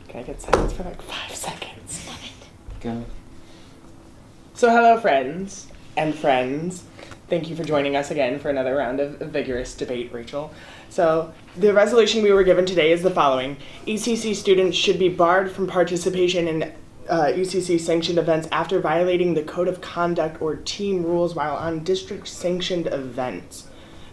Can I get silence for like 5 seconds? Love it. Go. So hello friends and friends. Thank you for joining us again for another round of vigorous debate, Rachel. So the resolution we were given today is the following. ECC students should be barred from participation in ECC sanctioned events after violating the code of conduct or team rules while on district sanctioned events.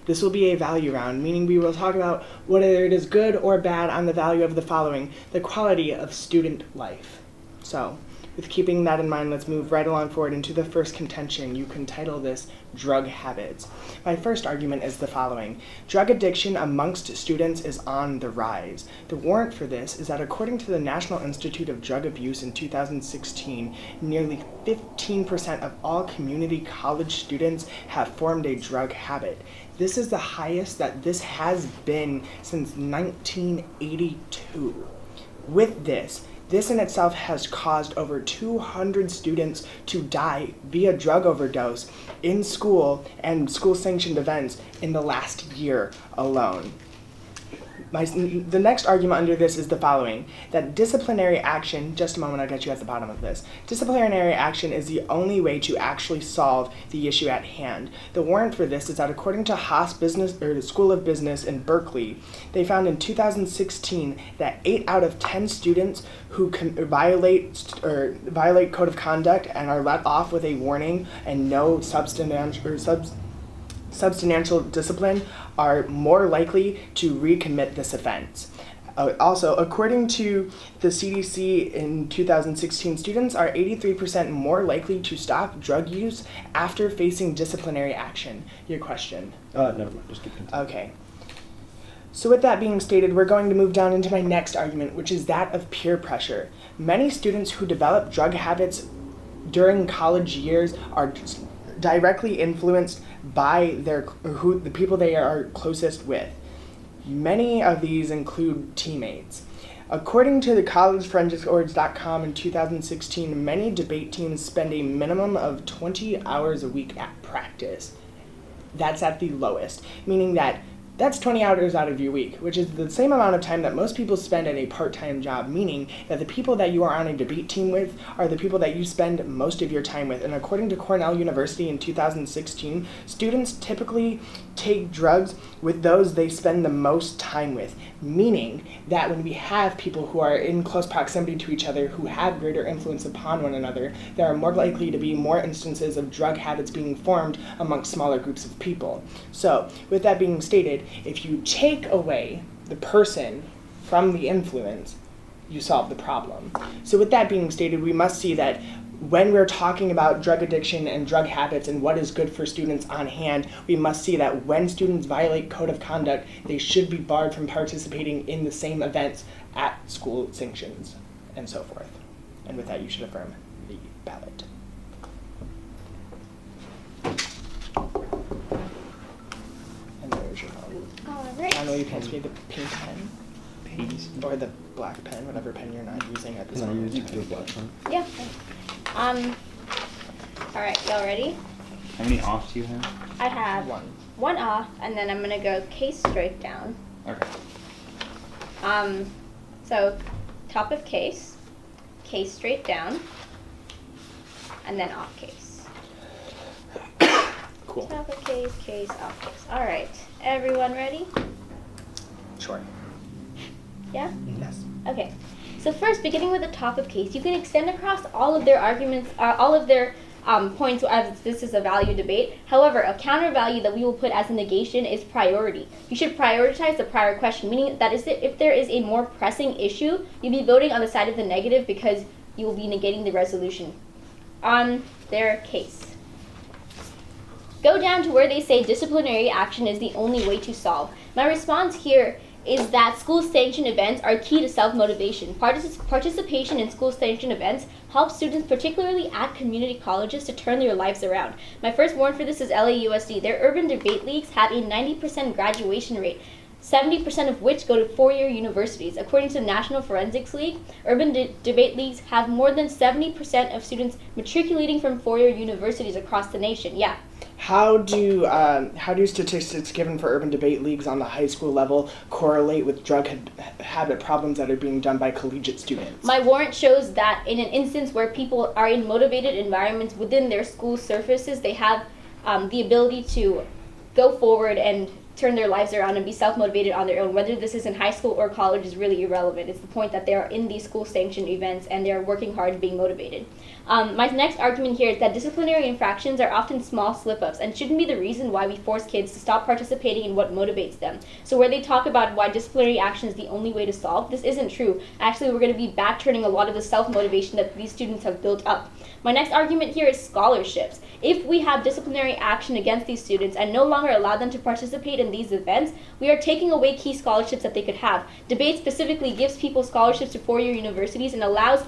This will be a value round, meaning we will talk about whether it is good or bad on the value of the following, the quality of student life. So, with keeping that in mind, let's move right along forward into the first contention. You can title this Drug Habits. My first argument is the following. Drug addiction amongst students is on the rise. The warrant for this is that according to the National Institute of Drug Abuse in 2016, nearly 15% of all community college students have formed a drug habit. This is the highest that this has been since 1982. With this in itself has caused over 200 students to die via drug overdose in school and school-sanctioned events in the last year alone. The next argument under this is the following, that disciplinary action, just a moment, I'll get you at the bottom of this. Disciplinary action is the only way to actually solve the issue at hand. The warrant for this is that according to Haas Business, or the School of Business in Berkeley, they found in 2016 that 8 out of 10 students who violate code of conduct and are let off with a warning and no substantial discipline are more likely to recommit this offense. Also, according to the CDC in 2016, students are 83% more likely to stop drug use after facing disciplinary action. Your question? Never mind, just keep continuing. Okay. So with that being stated, we're going to move down into my next argument, which is that of peer pressure. Many students who develop drug habits during college years are directly influenced by the people they are closest with. Many of these include teammates. According to the collegeforensics.org.com in 2016, many debate teams spend a minimum of 20 hours a week at practice. That's at the lowest, meaning that that's 20 hours out of your week, which is the same amount of time that most people spend at a part-time job, meaning that the people that you are on a debate team with are the people that you spend most of your time with. And according to Cornell University in 2016, students typically take drugs with those they spend the most time with, meaning that when we have people who are in close proximity to each other who have greater influence upon one another, there are more likely to be more instances of drug habits being formed amongst smaller groups of people. So, with that being stated, if you take away the person from the influence, you solve the problem. So with that being stated, we must see that when we're talking about drug addiction and drug habits and what is good for students on hand, we must see that when students violate code of conduct, they should be barred from participating in the same events at school sanctions and so forth. And with that, you should affirm the ballot. And there's your vote. All right. I know you pass me the pink pen Peas. or the black pen, whatever pen you're not using at this No, moment. you do the black one. Yeah. All right, y'all ready? How many offs do you have? I have One. one off, and then I'm gonna go case straight down. Okay. So top of case, case straight down, and then off case. Cool. Top of case, case, off case. All right, everyone ready? Sure. Yeah? Yes. Okay. So first, beginning with the top of case, you can extend across all of their arguments, all of their points as this is a value debate. However, a counter value that we will put as a negation is priority. You should prioritize the prior question, meaning that if there is a more pressing issue, you'll be voting on the side of the negative because you will be negating the resolution on their case. Go down to where they say disciplinary action is the only way to solve. My response here is that school-sanctioned events are key to self-motivation. Participation in school-sanctioned events helps students, particularly at community colleges, to turn their lives around. My first warrant for this is LAUSD. Their urban debate leagues have a 90% graduation rate, 70% of which go to four-year universities. According to the National Forensics League, urban debate leagues have more than 70% of students matriculating from four-year universities across the nation. Yeah. how do statistics given for urban debate leagues on the high school level correlate with drug habit problems that are being done by collegiate students? My warrant shows that in an instance where people are in motivated environments within their school surfaces, they have the ability to go forward and turn their lives around and be self-motivated on their own. Whether this is in high school or college is really irrelevant. It's the point that they are in these school-sanctioned events and they are working hard and being motivated. My next argument here is that disciplinary infractions are often small slip-ups and shouldn't be the reason why we force kids to stop participating in what motivates them. So where they talk about why disciplinary action is the only way to solve, this isn't true. Actually, we're going to be back-turning a lot of the self-motivation that these students have built up. My next argument here is scholarships. If we have disciplinary action against these students and no longer allow them to participate in these events, we are taking away key scholarships that they could have. Debate specifically gives people scholarships to four-year universities and allows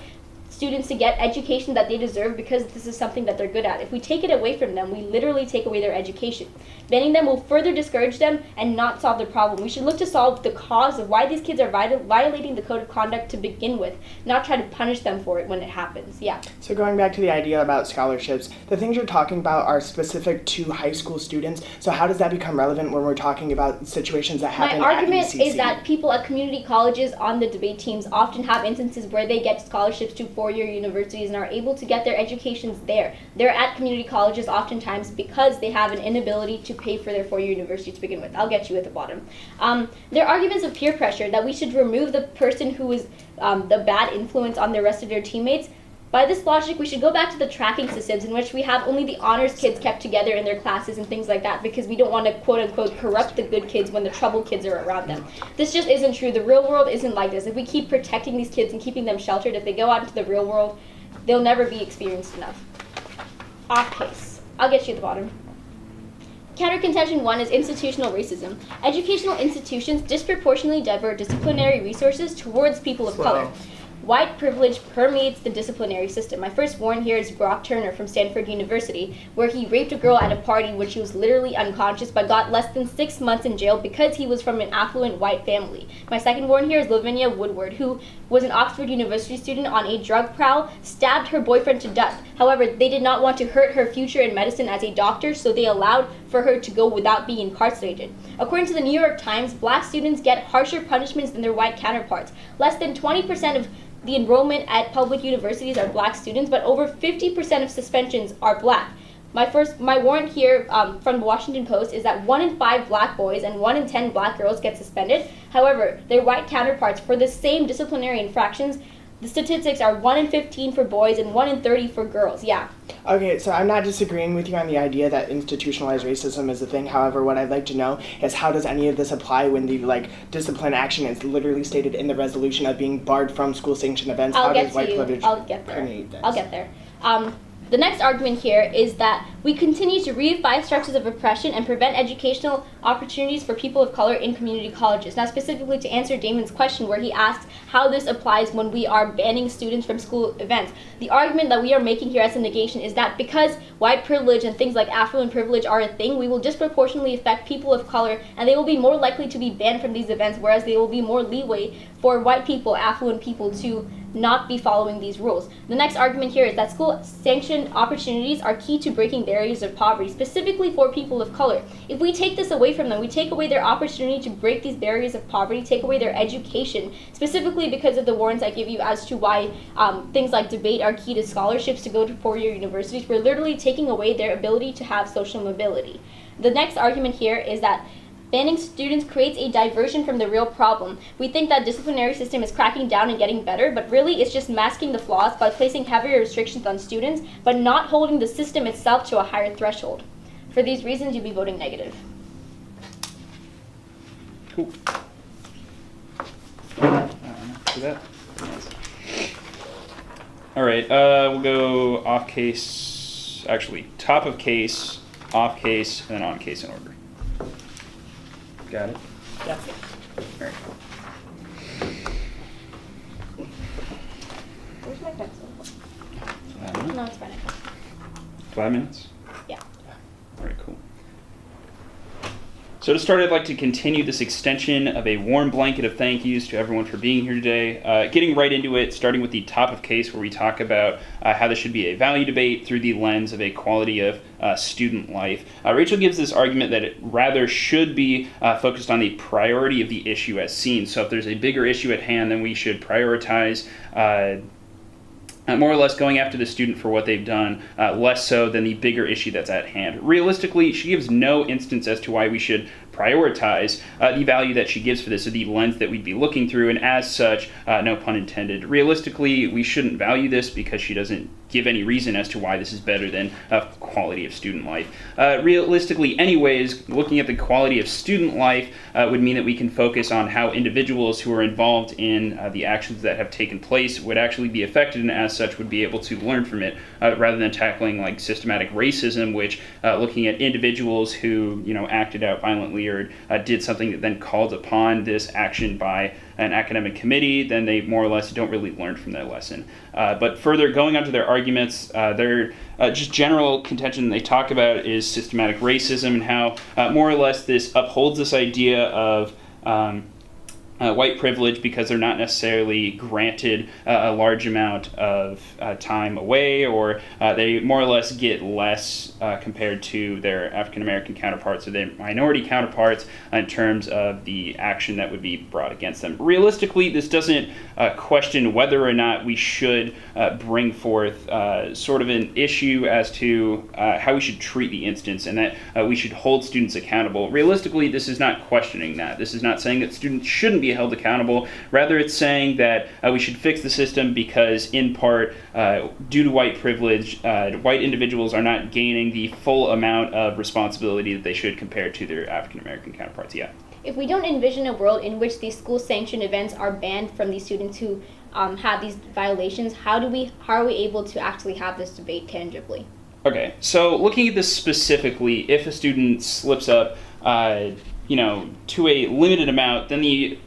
students to get education that they deserve because this is something that they're good at. If we take it away from them, we literally take away their education. Banning them will further discourage them and not solve the problem. We should look to solve the cause of why these kids are violating the code of conduct to begin with, not try to punish them for it when it happens. Yeah. So going back to the idea about scholarships, the things you're talking about are specific to high school students. So how does that become relevant when we're talking about situations that happen at My argument UCC? is that people at community colleges on the debate teams often have instances where they get scholarships to four-year universities and are able to get their educations there. They're at community colleges oftentimes because they have an inability to pay for their four-year university to begin with. I'll get you at the bottom. There are arguments of peer pressure that we should remove the person who is the bad influence on the rest of their teammates. By this logic, we should go back to the tracking systems in which we have only the honors kids kept together in their classes and things like that because we don't want to quote-unquote corrupt the good kids when the troubled kids are around them. This just isn't true. The real world isn't like this. If we keep protecting these kids and keeping them sheltered, if they go out into the real world, they'll never be experienced enough. Off case. I'll get you at the bottom. Counter contention 1 is institutional racism. Educational institutions disproportionately divert disciplinary resources towards people of color. White privilege permeates the disciplinary system. My first warrant here is Brock Turner from Stanford University, where he raped a girl at a party when she was literally unconscious but got less than 6 months in jail because he was from an affluent white family. My second warrant here is Lavinia Woodward, who was an Oxford University student on a drug prowl, stabbed her boyfriend to death. However, they did not want to hurt her future in medicine as a doctor, so they allowed for her to go without being incarcerated. According to the New York Times, black students get harsher punishments than their white counterparts. Less than 20% of the enrollment at public universities are black students, but over 50% of suspensions are black. My warrant here from the Washington Post is that 1 in 5 black boys and 1 in 10 black girls get suspended. However, their white counterparts for the same disciplinary infractions, the statistics are 1 in 15 for boys and 1 in 30 for girls. Yeah. Okay, so I'm not disagreeing with you on the idea that institutionalized racism is a thing. However, what I'd like to know is how does any of this apply when the discipline action is literally stated in the resolution of being barred from school-sanctioned events? How does white privilege permeate this? I'll get there. The next argument here is that we continue to reify structures of oppression and prevent educational opportunities for people of color in community colleges. Now, specifically to answer Damon's question where he asks how this applies when we are banning students from school events. The argument that we are making here as a negation is that because white privilege and things like affluent privilege are a thing, we will disproportionately affect people of color and they will be more likely to be banned from these events, whereas there will be more leeway for white people, affluent people, to not be following these rules. The next argument here is that school-sanctioned opportunities are key to breaking barriers of poverty, specifically for people of color. If we take this away from them, we take away their opportunity to break these barriers of poverty, take away their education, specifically because of the warrants I give you as to why things like debate are key to scholarships to go to four-year universities. We're literally taking away their ability to have social mobility. The next argument here is that banning students creates a diversion from the real problem. We think that disciplinary system is cracking down and getting better, but really it's just masking the flaws by placing heavier restrictions on students, but not holding the system itself to a higher threshold. For these reasons, you'll be voting negative. Cool. See that? Nice. All right, we'll go off case, actually top of case, off case, and then on case in order. Got it? Yeah. All right. Where's my pencil? No, it's fine. 5 minutes? Yeah. All right, cool. So to start, I'd like to continue this extension of a warm blanket of thank yous to everyone for being here today. Getting right into it, starting with the top of case where we talk about how this should be a value debate through the lens of a quality of student life. Rachel gives this argument that it rather should be focused on the priority of the issue as seen. So if there's a bigger issue at hand, then we should prioritize more or less going after the student for what they've done, less so than the bigger issue that's at hand. Realistically, she gives no instance as to why we should prioritize the value that she gives for this, or the lens that we'd be looking through, and as such, no pun intended. Realistically, we shouldn't value this because she doesn't give any reason as to why this is better than quality of student life. Realistically, anyways, looking at the quality of student life would mean that we can focus on how individuals who are involved in the actions that have taken place would actually be affected, and as such would be able to learn from it, rather than tackling like systematic racism, which looking at individuals who acted out violently or did something that then called upon this action by an academic committee, then they more or less don't really learn from that lesson. But further, going on to their arguments, their just general contention they talk about is systematic racism and how more or less this upholds this idea of white privilege because they're not necessarily granted a large amount of time away, or they more or less get less compared to their African American counterparts or their minority counterparts in terms of the action that would be brought against them. Realistically, this doesn't question whether or not we should bring forth sort of an issue as to how we should treat the instance and that we should hold students accountable. Realistically, this is not questioning that. This is not saying that students shouldn't be held accountable. Rather, it's saying that we should fix the system because, in part, due to white privilege, white individuals are not gaining the full amount of responsibility that they should compared to their African American counterparts. Yeah. If we don't envision a world in which these school-sanctioned events are banned from these students who have these violations, how are we able to actually have this debate tangibly? Okay, so looking at this specifically, if a student slips up, to a limited amount, then the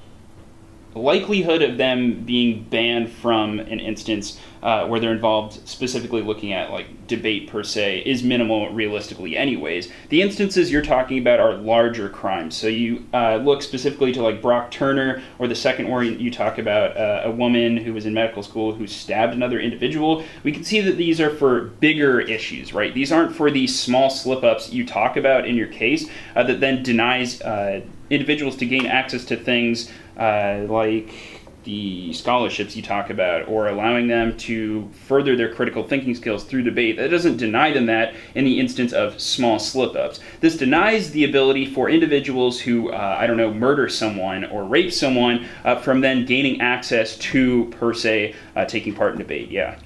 likelihood of them being banned from an instance where they're involved, specifically looking at like debate per se, is minimal realistically anyways. The instances you're talking about are larger crimes. So you look specifically to like Brock Turner, or the second where you talk about a woman who was in medical school who stabbed another individual. We can see that these are for bigger issues, right? These aren't for the small slip-ups you talk about in your case that then denies individuals to gain access to things like the scholarships you talk about, or allowing them to further their critical thinking skills through debate. That doesn't deny them that in the instance of small slip-ups. This denies the ability for individuals who, murder someone or rape someone from then gaining access to, per se, taking part in debate. Yeah.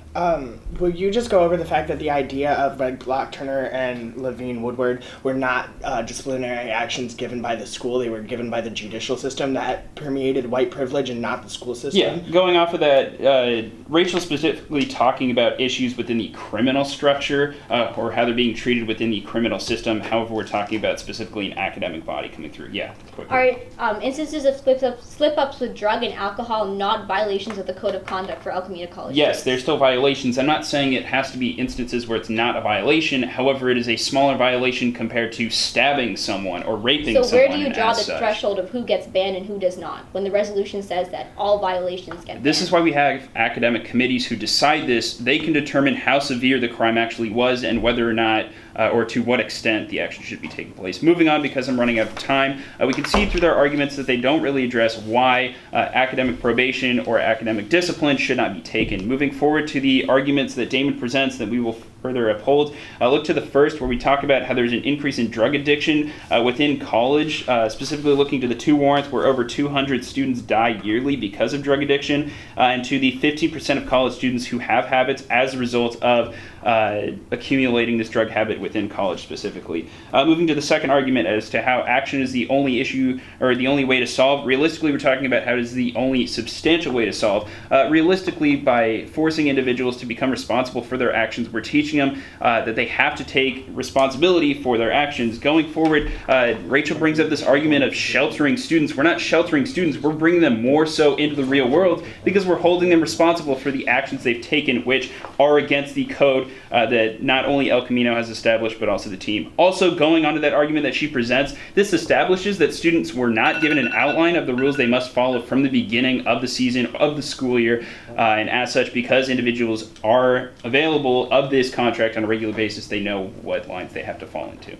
Will you just go over the fact that the idea of like Brock Turner and Levine Woodward were not disciplinary actions given by the school, they were given by the judicial system that permeated white privilege and not the school system? Yeah, going off of that, Rachel specifically talking about issues within the criminal structure or how they're being treated within the criminal system. However, we're talking about specifically an academic body coming through. Yeah, quickly. Are instances of slip-ups with drug and alcohol not violations of the Code of Conduct for El Camino College? Yes, they're still violations. I'm not saying it has to be instances where it's not a violation. However, it is a smaller violation compared to stabbing someone or raping someone. So where do you draw the threshold of who gets banned and who does not, when the resolution says that all violations get banned? This is why we have academic committees who decide this. They can determine how severe the crime actually was and whether or not or to what extent the action should be taking place. Moving on, because I'm running out of time, we can see through their arguments that they don't really address why academic probation or academic discipline should not be taken. Moving forward to the arguments that Damon presents that we will further uphold, look to the first, where we talk about how there's an increase in drug addiction within college, specifically looking to the two warrants where over 200 students die yearly because of drug addiction, and to the 15% of college students who have habits as a result of accumulating this drug habit within college specifically. Moving to the second argument as to how action is the only issue or the only way to solve. Realistically, we're talking about how it is the only substantial way to solve. Realistically, by forcing individuals to become responsible for their actions, we're teaching teaching them that they have to take responsibility for their actions. Going forward, Rachel brings up this argument of sheltering students. We're not sheltering students, we're bringing them more so into the real world because we're holding them responsible for the actions they've taken, which are against the code that not only El Camino has established, but also the team. Also, going on to that argument that she presents, this establishes that students were not given an outline of the rules they must follow from the beginning of the season, of the school year, and as such, because individuals are available of this contract on a regular basis, they know what lines they have to fall into.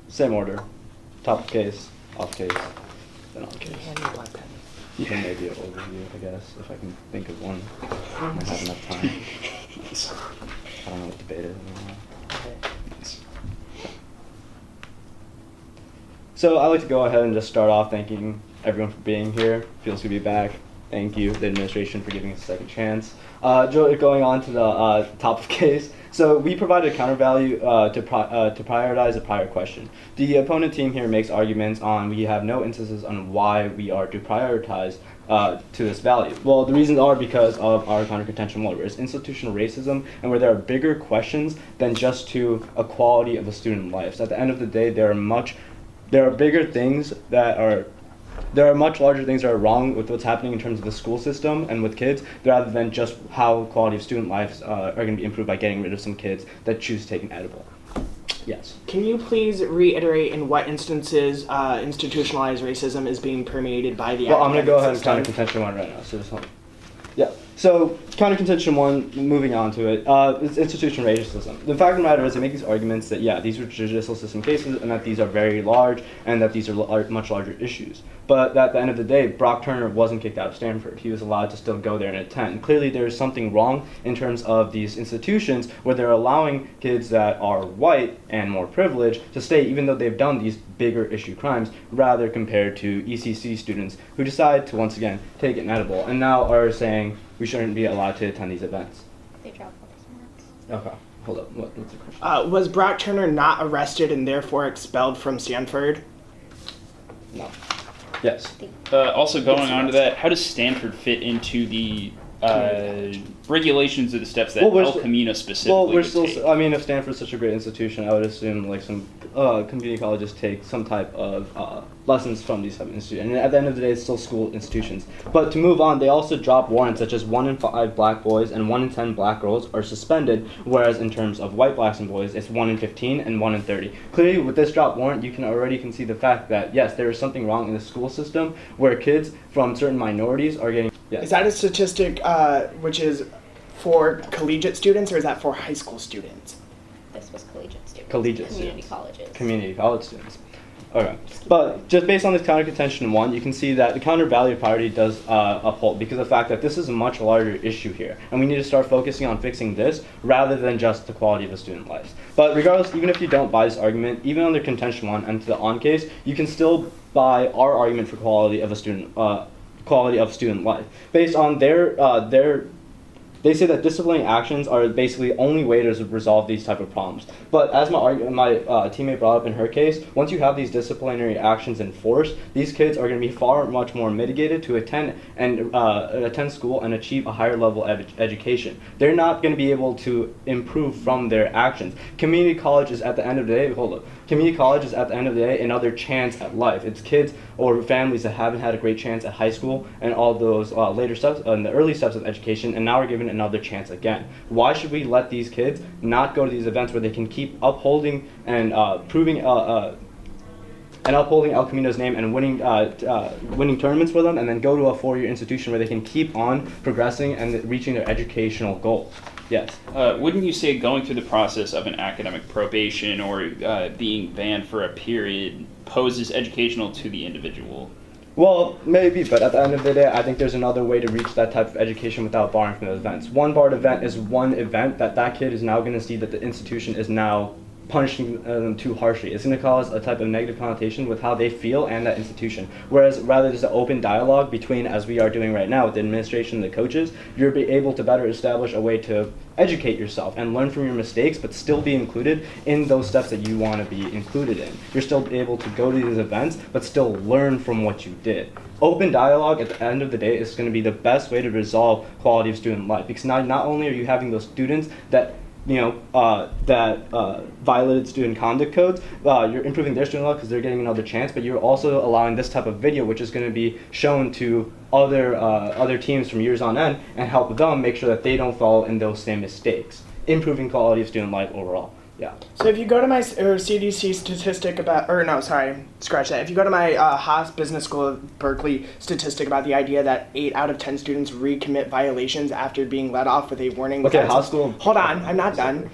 Same order. Top of case, off case, then on case. Hand me a black pen. You can maybe an overview, I guess, if I can think of one. I don't have enough time. I don't know what debate is anymore. So I'd like to go ahead and just start off thanking everyone for being here. Feels good to be back. Thank you, the administration, for giving us a second chance. Going on to the top of case. So we provided a counter value to prioritize a prior question. The opponent team here makes arguments on we have no instances on why we are to prioritize to this value. Well, the reasons are because of our counter contention one, where it's institutional racism and where there are bigger questions than just to equality of a student life. So at the end of the day, there are bigger things that are. There are much larger things that are wrong with what's happening in terms of the school system and with kids, rather than just how quality of student lives are going to be improved by getting rid of some kids that choose to take an edible. Yes. Can you please reiterate in what instances institutionalized racism is being permeated by the Well, I'm going to go ahead and system? counter contention one right now. So just hold on. Yeah. So counter contention one, moving on to it, it's institutional racism. The fact of the matter is they make these arguments that, yeah, these are judicial system cases and that these are very large and that these are much larger issues. But at the end of the day, Brock Turner wasn't kicked out of Stanford. He was allowed to still go there and attend. And clearly there's something wrong in terms of these institutions where they're allowing kids that are white and more privileged to stay even though they've done these bigger issue crimes, rather compared to ECC students who decide to once again take an edible and now are saying we shouldn't be allowed to attend these events. They dropped all these marks. Okay, hold up. What's the question? Was Brock Turner not arrested and therefore expelled from Stanford? No. Yes. Also going on to that, how does Stanford fit into the regulations or the steps that El Camino specifically Well, we're would still. take? I mean, if Stanford's such a great institution, I would assume like some community colleges take some type of lessons from these type of institutions. And at the end of the day, it's still school institutions. But to move on, they also drop warrants such as 1 in 5 black boys and 1 in 10 black girls are suspended, whereas in terms of white blacks and boys, it's 1 in 15 and 1 in 30. Clearly, with this drop warrant, you can already see the fact that yes, there is something wrong in the school system where kids from certain minorities are getting. Yes. Is that a statistic which is for collegiate students or is that for high school students? This was collegiate students. Collegiate Community students. colleges. Community college students. Okay. But just based on this counter contention one, you can see that the counter value priority does uphold because of the fact that this is a much larger issue here. And we need to start focusing on fixing this rather than just the quality of the student lives. But regardless, even if you don't buy this argument, even under contention one and to the on case, you can still buy our argument for quality of student life. Based on their they say that disciplining actions are basically the only way to resolve these type of problems. But as my teammate brought up in her case, once you have these disciplinary actions in force, these kids are going to be far much more mitigated to attend school and achieve a higher level of education. They're not going to be able to improve from their actions. Community college is at the end of the day, Community college is at the end of the day another chance at life. It's kids or families that haven't had a great chance at high school and all those later steps and the early steps of education, and now are given another chance again. Why should we let these kids not go to these events where they can keep upholding and upholding El Camino's name and winning tournaments for them, and then go to a 4-year institution where they can keep on progressing and reaching their educational goals? Yes. Wouldn't you say going through the process of an academic probation or being banned for a period poses educational to the individual? Well, maybe, but at the end of the day, I think there's another way to reach that type of education without barring from those events. One barred event is one event that kid is now going to see that the institution is now punishing them too harshly. It's going to cause a type of negative connotation with how they feel and that institution. Whereas rather there's an open dialogue between, as we are doing right now with the administration and the coaches, you're be able to better establish a way to educate yourself and learn from your mistakes, but still be included in those steps that you want to be included in. You're still able to go to these events, but still learn from what you did. Open dialogue at the end of the day is going to be the best way to resolve quality of student life, because now not only are you having those students that violated student conduct codes, you're improving their student life because they're getting another chance, but you're also allowing this type of video, which is going to be shown to other teams from years on end and help them make sure that they don't fall in those same mistakes, improving quality of student life overall. Yeah. So if you go to my CDC statistic about, scratch that. If you go to my Haas Business School of Berkeley statistic about the idea that 8 out of 10 students recommit violations after being let off with a warning. Okay, Haas School. Hold on, I'm not done.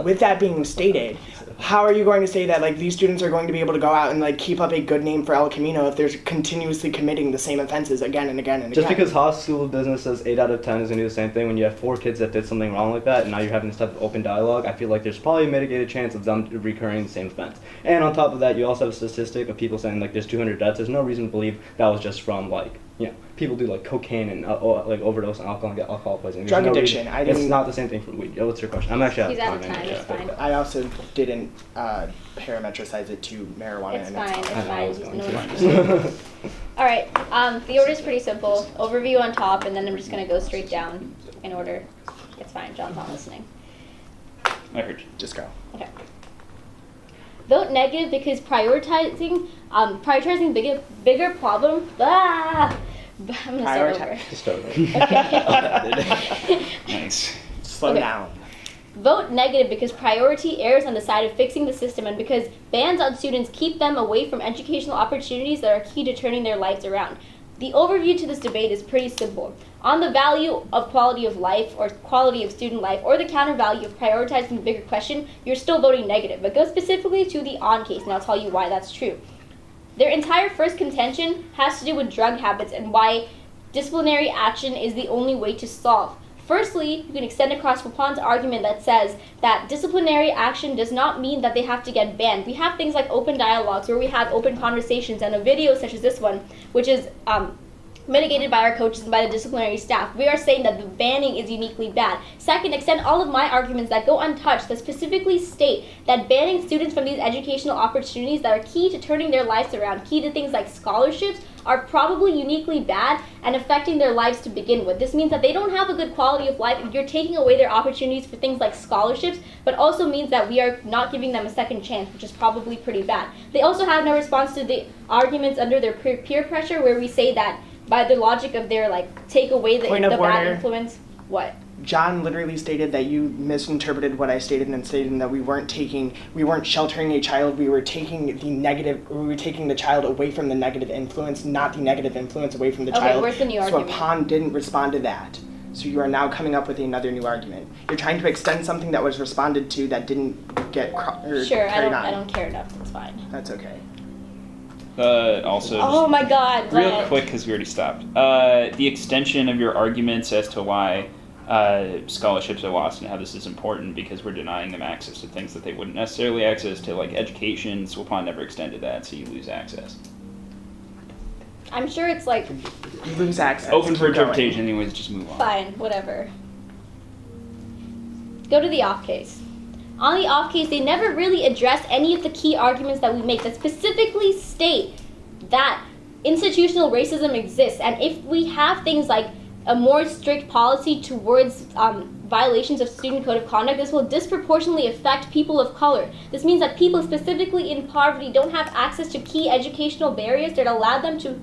With that being stated, how are you going to say that like these students are going to be able to go out and like keep up a good name for El Camino if they're continuously committing the same offenses again and again and again? Just because Haas School of Business says 8 out of 10 is going to do the same thing when you have 4 kids that did something wrong like that, and now you're having this type of open dialogue, I feel like there's probably a mitigated chance of them recurring the same offense. And on top of that, you also have a statistic of people saying like there's 200 deaths. There's no reason to believe that was just from people do like cocaine and like overdose on alcohol and get alcohol poisoning. Drug addiction. It's not the same thing from weed. What's your question? I'm actually He's out of time. It's fine. I also didn't parametricize it to marijuana. It's and fine. It's it's fine. No worries. All right. The order is pretty simple. Overview on top, and then I'm just gonna go straight down in order. It's fine. John's not listening. I heard you. Just go. Okay. Vote negative because prioritizing bigger problem. I'm gonna start over. Just over. Okay. Nice. Slow Okay. down. Vote negative because priority errs on the side of fixing the system and because bans on students keep them away from educational opportunities that are key to turning their lives around. The overview to this debate is pretty simple. On the value of quality of life or quality of student life or the counter value of prioritizing the bigger question, you're still voting negative. But go specifically to the on case and I'll tell you why that's true. Their entire first contention has to do with drug habits and why disciplinary action is the only way to solve. Firstly, you can extend across Waupin's argument that says that disciplinary action does not mean that they have to get banned. We have things like open dialogues where we have open conversations and a video such as this one, which is mitigated by our coaches and by the disciplinary staff. We are saying that the banning is uniquely bad. Second, extend all of my arguments that go untouched that specifically state that banning students from these educational opportunities that are key to turning their lives around, key to things like scholarships, are probably uniquely bad and affecting their lives to begin with. This means that they don't have a good quality of life if you're taking away their opportunities for things like scholarships, but also means that we are not giving them a second chance, which is probably pretty bad. They also have no response to the arguments under their peer pressure where we say that by the logic of their take away the bad influence. What? John literally stated that you misinterpreted what I stated and stated that we weren't sheltering a child, we were taking the child away from the negative influence, not the negative influence away from the child. Okay, where's the new argument? So Waupin didn't respond to that. So you are now coming up with another new argument. You're trying to extend something that was responded to that didn't get Sure, carried on. I don't care enough. It's fine. That's okay. Also, Oh my God! real Glenn. quick, because we already stopped. The extension of your arguments as to why scholarships are lost and how this is important because we're denying them access to things that they wouldn't necessarily access to, like education. Waupin never extended that, so you lose access. I'm sure it's You lose access. Open for Keep going. interpretation, anyways. Just move on. fine, whatever. Go to the off case. On the off case, they never really address any of the key arguments that we make that specifically state that institutional racism exists. And if we have things like a more strict policy towards violations of student code of conduct, this will disproportionately affect people of color. This means that people specifically in poverty don't have access to key educational barriers that allow them to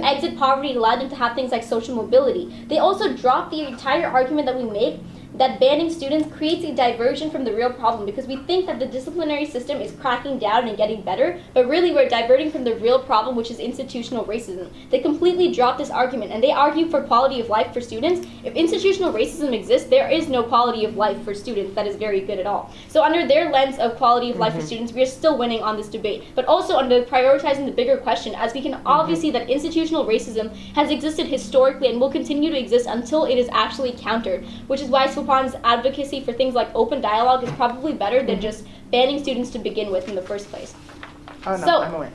exit poverty and allow them to have things like social mobility. They also drop the entire argument that we make that banning students creates a diversion from the real problem because we think that the disciplinary system is cracking down and getting better, but really we're diverting from the real problem, which is institutional racism. They completely drop this argument and they argue for quality of life for students. If institutional racism exists, there is no quality of life for students that is very good at all. So under their lens of quality of life for students, we are still winning on this debate, but also under prioritizing the bigger question, as we can obviously see that institutional racism has existed historically and will continue to exist until it is actually countered, which is why SWPON's advocacy for things like open dialogue is probably better than just banning students to begin with in the first place. Oh no, So- I'm aware.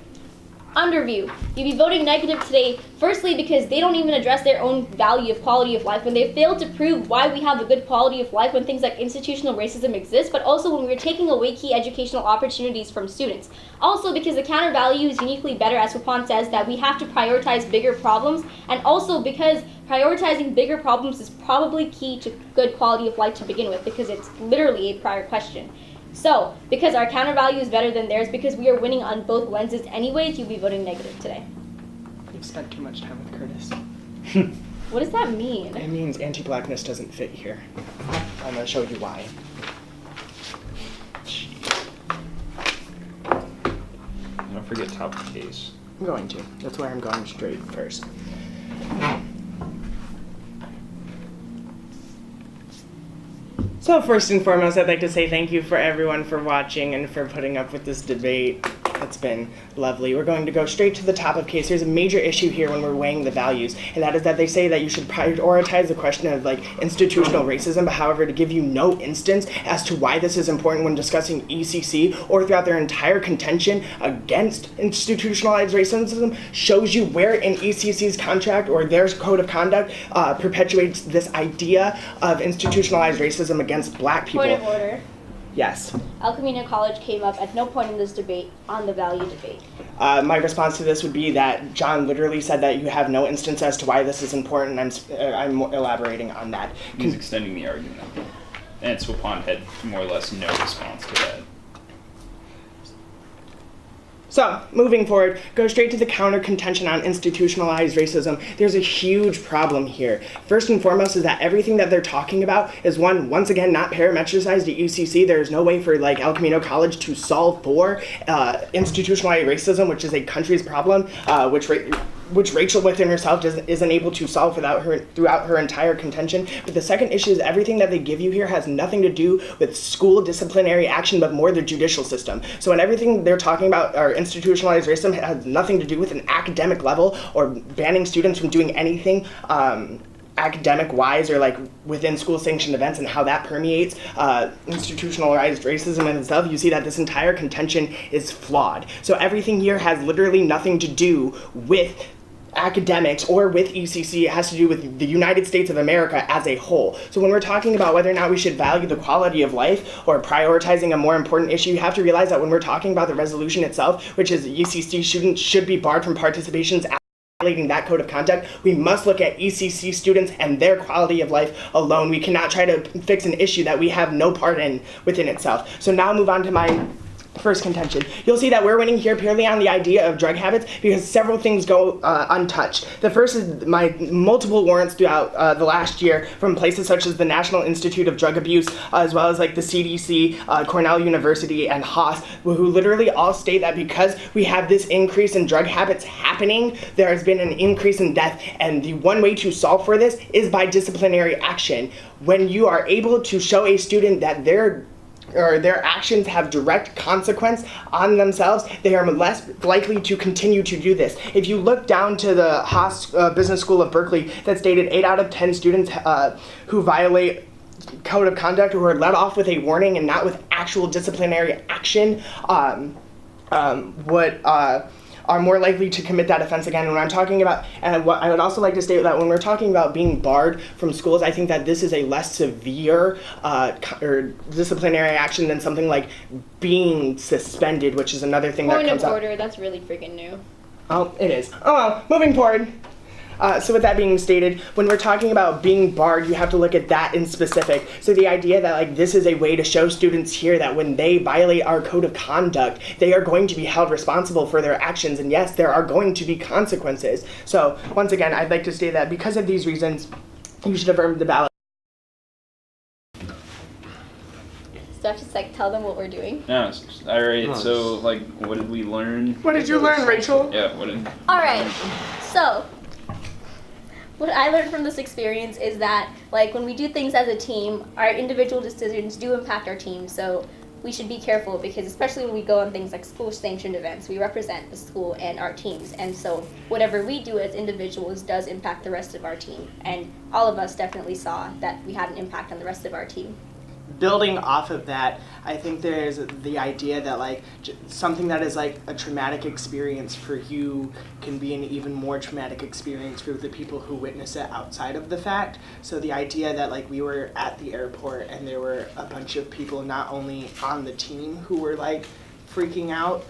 Underview. You'd be voting negative today, firstly because they don't even address their own value of quality of life when they fail to prove why we have a good quality of life when things like institutional racism exist, but also when we're taking away key educational opportunities from students. Also because the counter value is uniquely better, as Swapon says, that we have to prioritize bigger problems, and also because prioritizing bigger problems is probably key to good quality of life to begin with, because it's literally a prior question. So, because our counter value is better than theirs, because we are winning on both lenses anyways, you'll be voting negative today. You've spent too much time with Curtis. What does that mean? It means anti-blackness doesn't fit here. I'm gonna show you why. Don't forget top of the case. I'm going to. That's where I'm going straight first. So first and foremost, I'd like to say thank you for everyone for watching and for putting up with this debate. It's been lovely. We're going to go straight to the top of case. There's a major issue here when we're weighing the values, and that is that they say that you should prioritize the question of like institutional racism, but however, to give you no instance as to why this is important when discussing ECC or throughout their entire contention against institutionalized racism shows you where in ECC's contract or their code of conduct perpetuates this idea of institutionalized racism against black people. Point of order. Yes. El Camino College came up at no point in this debate on the value debate. My response to this would be that John literally said that you have no instance as to why this is important, and I'm elaborating on that. He's extending the argument. And Swapon had more or less no response to that. So, moving forward, go straight to the counter contention on institutionalized racism. There's a huge problem here. First and foremost is that everything that they're talking about is once again, not parametricized at UCC. There is no way for like El Camino College to solve for institutionalized racism, which is a country's problem, which Rachel within herself isn't able to solve throughout her entire contention. But the second issue is everything that they give you here has nothing to do with school disciplinary action, but more the judicial system. So when everything they're talking about are institutionalized racism, it has nothing to do with an academic level or banning students from doing anything academic-wise or like within school sanctioned events and how that permeates institutionalized racism in itself. You see that this entire contention is flawed. So everything here has literally nothing to do with academics or with ECC. It has to do with the United States of America as a whole. So when we're talking about whether or not we should value the quality of life or prioritizing a more important issue, you have to realize that when we're talking about the resolution itself, which is UCC students should be barred from participations violating that code of conduct, we must look at ECC students and their quality of life alone. We cannot try to fix an issue that we have no part in within itself. So now move on to my first contention. You'll see that we're winning here purely on the idea of drug habits because several things go untouched. The first is my multiple warrants throughout the last year from places such as the National Institute of Drug Abuse, as well as like the CDC, Cornell University, and Haas, who literally all state that because we have this increase in drug habits happening, there has been an increase in death, and the one way to solve for this is by disciplinary action. When you are able to show a student that their actions have direct consequence on themselves, they are less likely to continue to do this. If you look down to the Haas Business School of Berkeley that stated 8 out of 10 students who violate code of conduct or are let off with a warning and not with actual disciplinary action are more likely to commit that offense again. And when I'm talking about, and what I would also like to state that when we're talking about being barred from schools, I think that this is a less severe or disciplinary action than something like being suspended, which is another thing that comes up. Point of order, that's really freaking new. Oh, it is. Oh well, moving forward. So with that being stated, when we're talking about being barred, you have to look at that in specific. So the idea that like this is a way to show students here that when they violate our code of conduct, they are going to be held responsible for their actions. And yes, there are going to be consequences. So once again, I'd like to state that because of these reasons, you should affirm the ballot. So I have to like tell them what we're doing. No, alright, so like what did we learn? What did you learn, Rachel? Yeah, what did Alright, so what I learned from this experience is that like when we do things as a team, our individual decisions do impact our team. So we should be careful, because especially when we go on things like school sanctioned events, we represent the school and our teams, and so whatever we do as individuals does impact the rest of our team, and all of us definitely saw that we had an impact on the rest of our team. Building off of that, I think there's the idea that like something that is like a traumatic experience for you can be an even more traumatic experience for the people who witness it outside of the fact. So the idea that like we were at the airport and there were a bunch of people not only on the team who were like freaking out,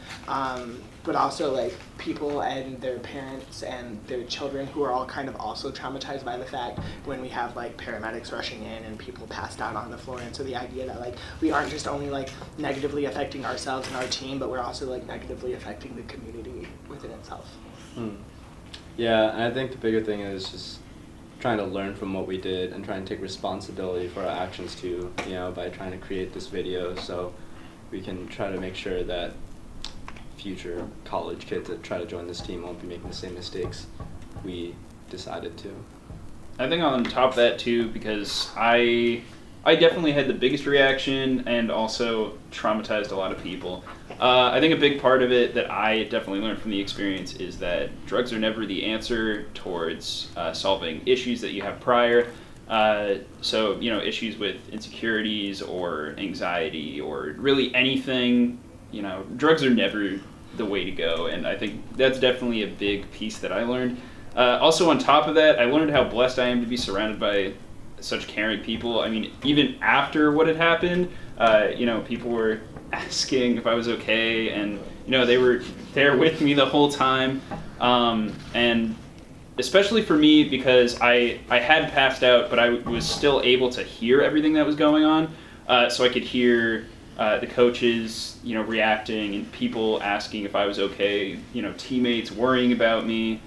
but also like people and their parents and their children who are all kind of also traumatized by the fact when we have like paramedics rushing in and people passed out on the floor. And so the idea that like we aren't just only like negatively affecting ourselves and our team, but we're also like negatively affecting the community within itself. Yeah, and I think the bigger thing is just trying to learn from what we did and try and take responsibility for our actions too, you know, by trying to create this video so we can try to make sure that future college kids that try to join this team won't be making the same mistakes we decided to. I think on top of that too, because I definitely had the biggest reaction and also traumatized a lot of people. I think a big part of it that I definitely learned from the experience is that drugs are never the answer towards solving issues that you have prior. So, you know, issues with insecurities or anxiety or really anything, you know, drugs are never the way to go. And I think that's definitely a big piece that I learned. Also on top of that, I learned how blessed I am to be surrounded by such caring people. I mean, even after what had happened, you know, people were asking if I was okay, and, you know, they were there with me the whole time. And especially for me, because I had passed out, but I was still able to hear everything that was going on. So I could hear the coaches, you know, reacting and people asking if I was okay, you know, teammates worrying about me.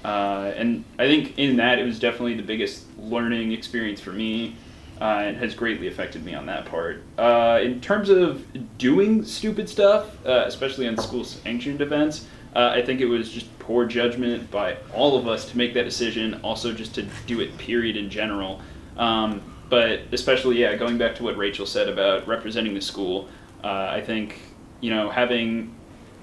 And I think in that it was definitely the biggest learning experience for me, and has greatly affected me on that part. In terms of doing stupid stuff, especially on school sanctioned events, I think it was just poor judgment by all of us to make that decision, also just to do it period in general. But especially, yeah, going back to what Rachel said about representing the school, I think, you know, having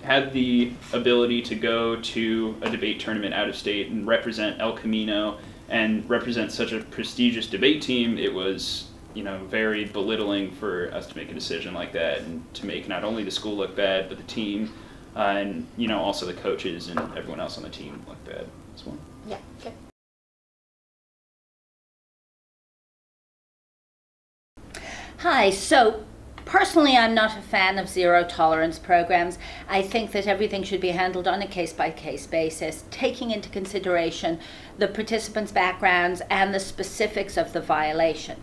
had the ability to go to a debate tournament out of state and represent El Camino and represent such a prestigious debate team, it was, you know, very belittling for us to make a decision like that and to make not only the school look bad, but the team, and, you know, also the coaches and everyone else on the team look bad as well. Yeah, okay. Hi, so personally I'm not a fan of zero tolerance programs. I think that everything should be handled on a case-by-case basis, taking into consideration the participants' backgrounds and the specifics of the violation.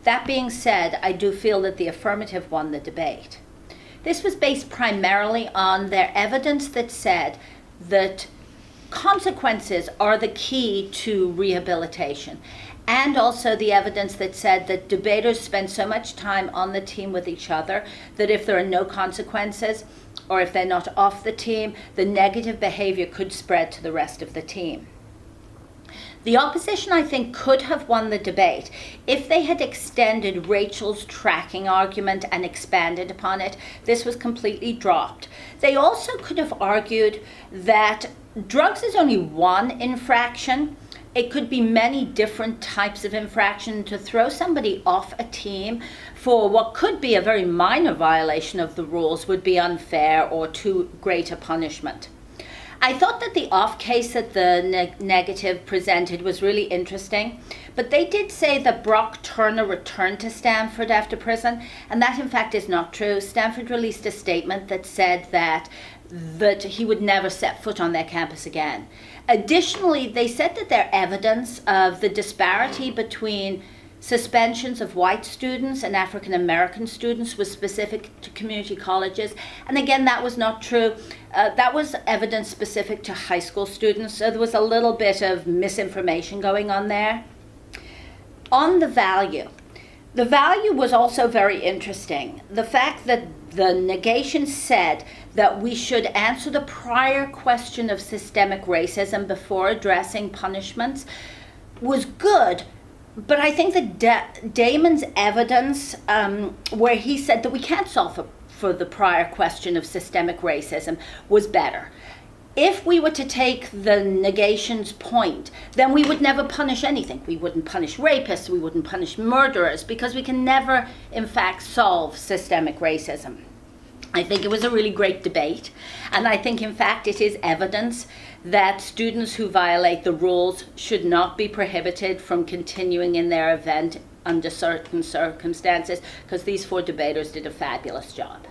That being said, I do feel that the affirmative won the debate. This was based primarily on their evidence that said that consequences are the key to rehabilitation, and also the evidence that said that debaters spend so much time on the team with each other that if there are no consequences, or if they're not off the team, the negative behavior could spread to the rest of the team. The opposition, I think, could have won the debate if they had extended Rachel's tracking argument and expanded upon it. This was completely dropped. They also could have argued that drugs is only one infraction. It could be many different types of infraction. To throw somebody off a team for what could be a very minor violation of the rules would be unfair or too great a punishment. I thought that the off case that the negative presented was really interesting, but they did say that Brock Turner returned to Stanford after prison, and that in fact is not true. Stanford released a statement that said that he would never set foot on their campus again. Additionally, they said that their evidence of the disparity between suspensions of white students and African American students was specific to community colleges. And again, that was not true. That was evidence specific to high school students, so there was a little bit of misinformation going on there. On the value was also very interesting. The fact that the negation said that we should answer the prior question of systemic racism before addressing punishments was good, But I think that Damon's evidence, where he said that we can't solve for the prior question of systemic racism, was better. If we were to take the negations point, then we would never punish anything. We wouldn't punish rapists, we wouldn't punish murderers, because we can never, in fact, solve systemic racism. I think it was a really great debate, and I think, in fact, it is evidence that students who violate the rules should not be prohibited from continuing in their event under certain circumstances, because these 4 debaters did a fabulous job.